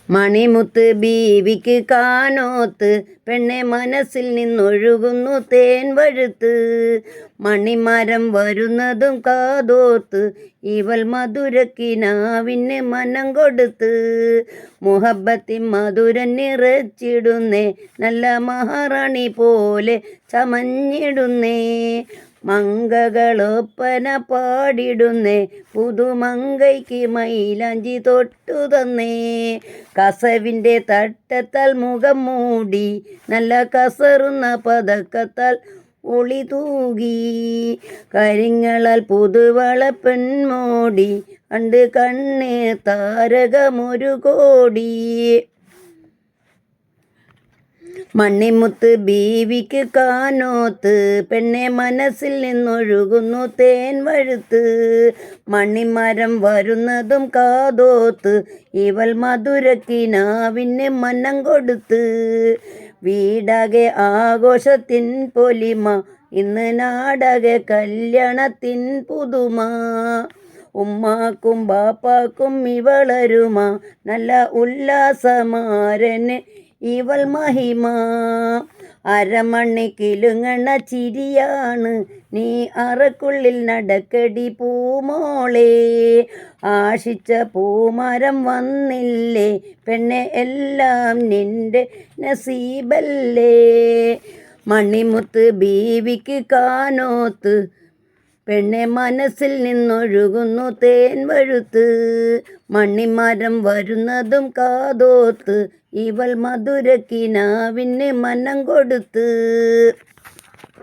മണിമുത്ത് ബീവിക്ക് കാനോത്ത്, പെണ്ണെ മനസ്സിൽ നിന്നൊഴുകുന്നു തേൻ വഴുത്ത്. മണിമരം വരുന്നതും കാതോത്ത്, ഇവൾ മധുരക്കിനാവിന് മനം കൊടുത്ത്. മുഹബത്തിൻ മധുരൻ നിറച്ചിടുന്നേ, നല്ല മഹാറാണി പോലെ ചമഞ്ഞിടുന്നേ. മങ്കകളൊപ്പന പാടിടുന്നേ, പുതുമങ്കയ്ക്ക് മൈലാഞ്ചി തൊട്ടു തന്നേ. കസവിൻ്റെ തട്ടത്താൽ മുഖം മൂടി, നല്ല കസറുന്ന പതക്കത്താൽ ഒളി തൂകി. കരിങ്ങളാൽ പുതുവള പെൺമോടി, കണ്ട് കണ്ണേ താരകമൊരു കോടി. മണിമുത്ത് ബീവിക്ക് കാനോത്ത്, പെണ്ണെ മനസ്സിൽ നിന്നൊഴുകുന്നു തേൻ വഴുത്ത്. മണിമരം വരുന്നതും കാതോത്ത്, ഇവൾ മധുരക്കിനാവിന് മനം കൊടുത്ത്. വീടാകെ ആഘോഷത്തിൻ പൊലിമ, ഇന്ന് നാടകെ കല്യാണത്തിൻ പുതുമ. ഉമ്മാക്കും ബാപ്പാക്കും ഇവളരുമ, നല്ല ഉല്ലാസമാരന് ഇവൾ മഹിമ. അരമണിക്കിലുങ്ങണ ചിരിയാണ്, നീ അറക്കുള്ളിൽ നടക്കടി പൂമോളെ. ആശിച്ച പൂമരം വന്നില്ലേ, പെണ്ണെ എല്ലാം നിന്റെ നസീബല്ലേ. മണിമുത്ത് ബീവിക്ക് കാനോത്ത്, പെണ്ണെ മനസ്സിൽ നിന്നൊഴുകുന്നു തേൻ വഴുത്ത്. മണിമരം വരുന്നതും കാതോത്ത്, ഇവൾ മധുരക്കിനാവിന് മനം കൊടുത്ത്.